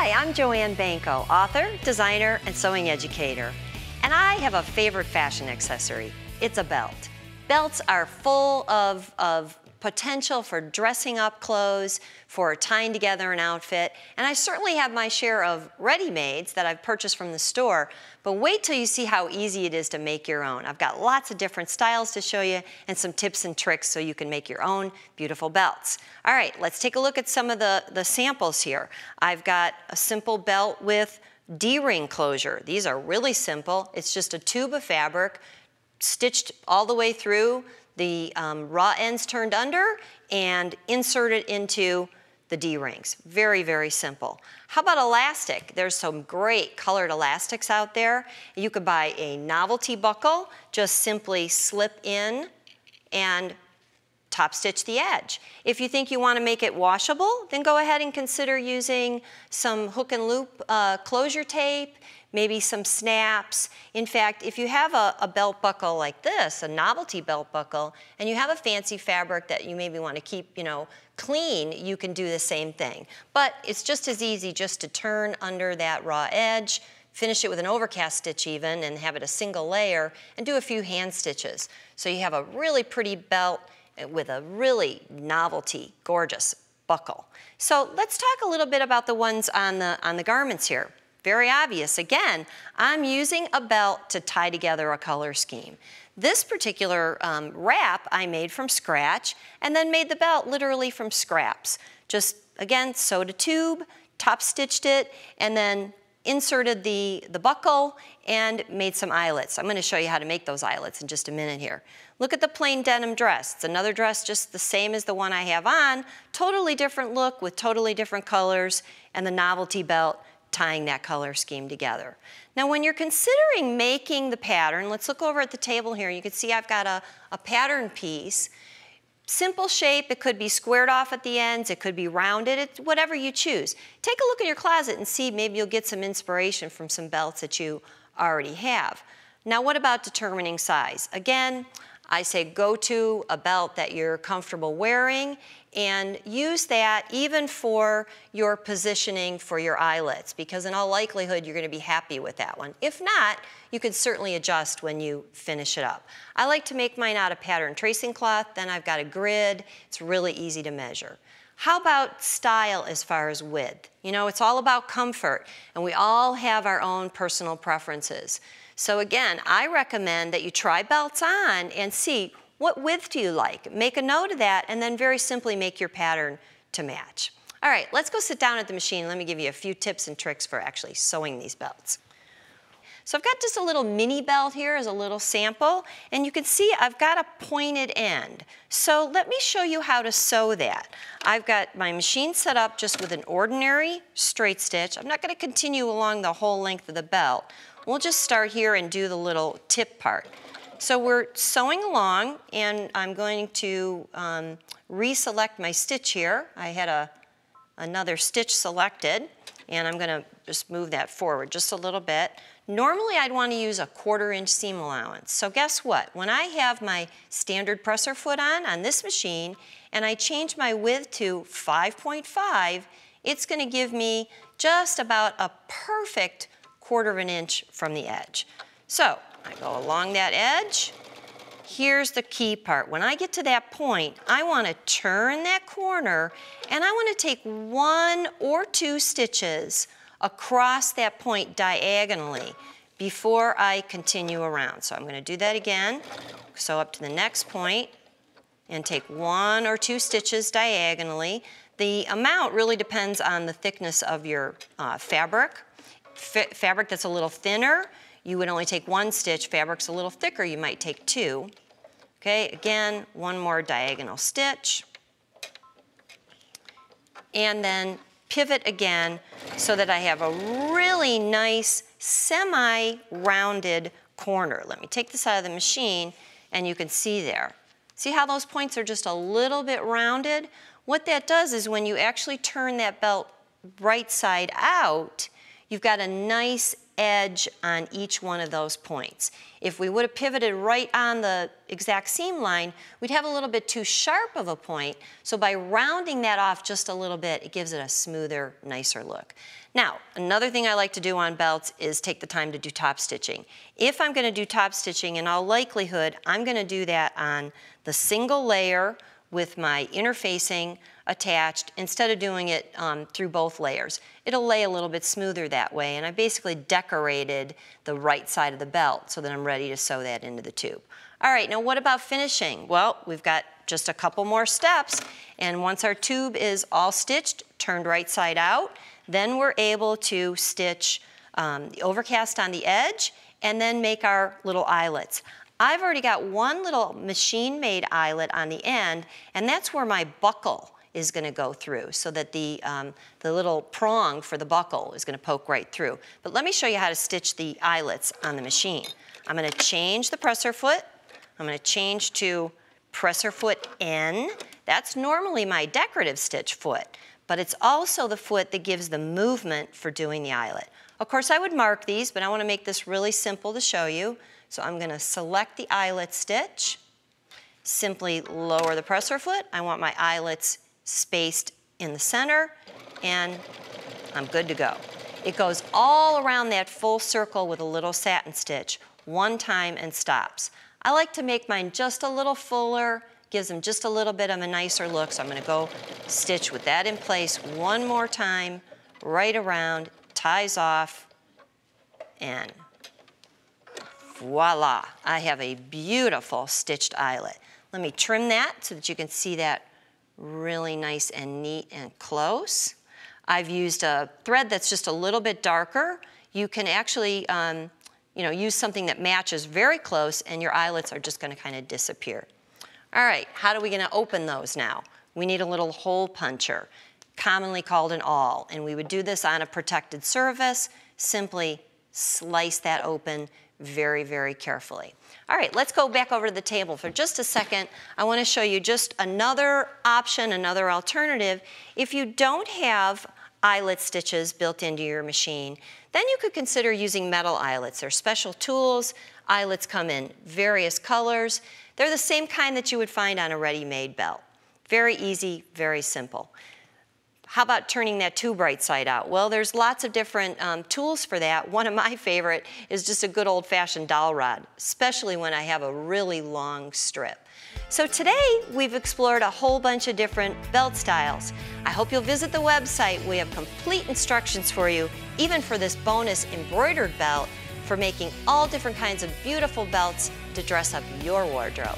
Hi, I'm Joanne Banko, author, designer, and sewing educator. And I have a favorite fashion accessory. It's a belt. Belts are full of potential for dressing up clothes, for tying together an outfit, and I certainly have my share of ready-mades that I've purchased from the store, but wait till you see how easy it is to make your own. I've got lots of different styles to show you and some tips and tricks so you can make your own beautiful belts. All right, let's take a look at some of the samples here. I've got a simple belt with D-ring closure. These are really simple. It's just a tube of fabric stitched all the way through, the raw ends turned under, and inserted into the D-rings. Very, very simple. How about elastic? There's some great colored elastics out there. You could buy a novelty buckle, just simply slip in and top stitch the edge. If you think you want to make it washable, then go ahead and consider using some hook and loop closure tape, maybe some snaps. In fact, if you have a belt buckle like this, a novelty belt buckle, and you have a fancy fabric that you maybe want to keep, clean, you can do the same thing. But it's just as easy just to turn under that raw edge, finish it with an overcast stitch even, and have it a single layer, and do a few hand stitches. So you have a really pretty belt with a really novelty, gorgeous buckle. So let's talk a little bit about the ones on the garments here. Very obvious. Again, I'm using a belt to tie together a color scheme. This particular wrap I made from scratch and then made the belt literally from scraps. Just, again, sewed a tube, top stitched it, and then inserted the buckle and made some eyelets. I'm going to show you how to make those eyelets in just a minute here. Look at the plain denim dress. It's another dress just the same as the one I have on, totally different look with totally different colors, and the novelty belt tying that color scheme together. Now when you're considering making the pattern, let's look over at the table here. You can see I've got a pattern piece. Simple shape, it could be squared off at the ends, it could be rounded, it's whatever you choose. Take a look in your closet and see, maybe you'll get some inspiration from some belts that you already have. Now what about determining size? Again, I say go to a belt that you're comfortable wearing and use that even for your positioning for your eyelets, because in all likelihood you're going to be happy with that one. If not, you can certainly adjust when you finish it up. I like to make mine out of pattern tracing cloth, then I've got a grid. It's really easy to measure. How about style as far as width? It's all about comfort, and we all have our own personal preferences. So again, I recommend that you try belts on and see what width do you like. Make a note of that and then very simply make your pattern to match. All right, let's go sit down at the machine. Let me give you a few tips and tricks for actually sewing these belts. So I've got just a little mini belt here as a little sample, and you can see I've got a pointed end. So let me show you how to sew that. I've got my machine set up just with an ordinary straight stitch. I'm not going to continue along the whole length of the belt. We'll just start here and do the little tip part. So we're sewing along, and I'm going to reselect my stitch here. I had another stitch selected, and I'm going to just move that forward just a little bit. Normally I'd want to use a 1/4 inch seam allowance. So guess what? When I have my standard presser foot on this machine, and I change my width to 5.5, it's going to give me just about a perfect 1/4 inch from the edge. So I go along that edge. Here's the key part. When I get to that point, I want to turn that corner, and I want to take 1 or 2 stitches across that point diagonally before I continue around. So I'm going to do that again. Sew up to the next point and take 1 or 2 stitches diagonally. The amount really depends on the thickness of your fabric. Fabric that's a little thinner, you would only take 1 stitch. Fabric's a little thicker, you might take 2. Okay, again, 1 more diagonal stitch. And then pivot again so that I have a really nice semi-rounded corner. Let me take this out of the machine and you can see there. See how those points are just a little bit rounded? What that does is when you actually turn that belt right side out, you've got a nice edge on each one of those points. If we would have pivoted right on the exact seam line, we'd have a little bit too sharp of a point, so by rounding that off just a little bit, it gives it a smoother, nicer look. Now, another thing I like to do on belts is take the time to do top stitching. If I'm going to do top stitching, in all likelihood, I'm going to do that on the single layer with my interfacing attached instead of doing it through both layers. It'll lay a little bit smoother that way, and I basically decorated the right side of the belt so that I'm ready to sew that into the tube. All right, now what about finishing? Well, we've got just a couple more steps, and once our tube is all stitched, turned right side out, then we're able to stitch the overcast on the edge and then make our little eyelets. I've already got one little machine-made eyelet on the end, and that's where my buckle is going to go through, so that the little prong for the buckle is going to poke right through. But let me show you how to stitch the eyelets on the machine. I'm going to change the presser foot. I'm going to change to presser foot N. That's normally my decorative stitch foot, but it's also the foot that gives the movement for doing the eyelet. Of course, I would mark these, but I want to make this really simple to show you. So I'm going to select the eyelet stitch, simply lower the presser foot. I want my eyelets spaced in the center, and I'm good to go. It goes all around that full circle with a little satin stitch, one time and stops. I like to make mine just a little fuller, gives them just a little bit of a nicer look, so I'm going to go stitch with that in place one more time, right around, ties off, and voila, I have a beautiful stitched eyelet. Let me trim that so that you can see that really nice and neat and close. I've used a thread that's just a little bit darker. You can actually use something that matches very close, and your eyelets are just going to kind of disappear. All right, how are we going to open those now? We need a little hole puncher, commonly called an awl, and we would do this on a protected surface. Simply slice that open very, very carefully. All right, let's go back over to the table for just a second. I want to show you just another option, another alternative. If you don't have eyelet stitches built into your machine, then you could consider using metal eyelets. They're special tools. Eyelets come in various colors. They're the same kind that you would find on a ready-made belt. Very easy, very simple. How about turning that tube right side out? Well, there's lots of different tools for that. One of my favorite is just a good old-fashioned dowel rod, especially when I have a really long strip. So today, we've explored a whole bunch of different belt styles. I hope you'll visit the website. We have complete instructions for you, even for this bonus embroidered belt, for making all different kinds of beautiful belts to dress up your wardrobe.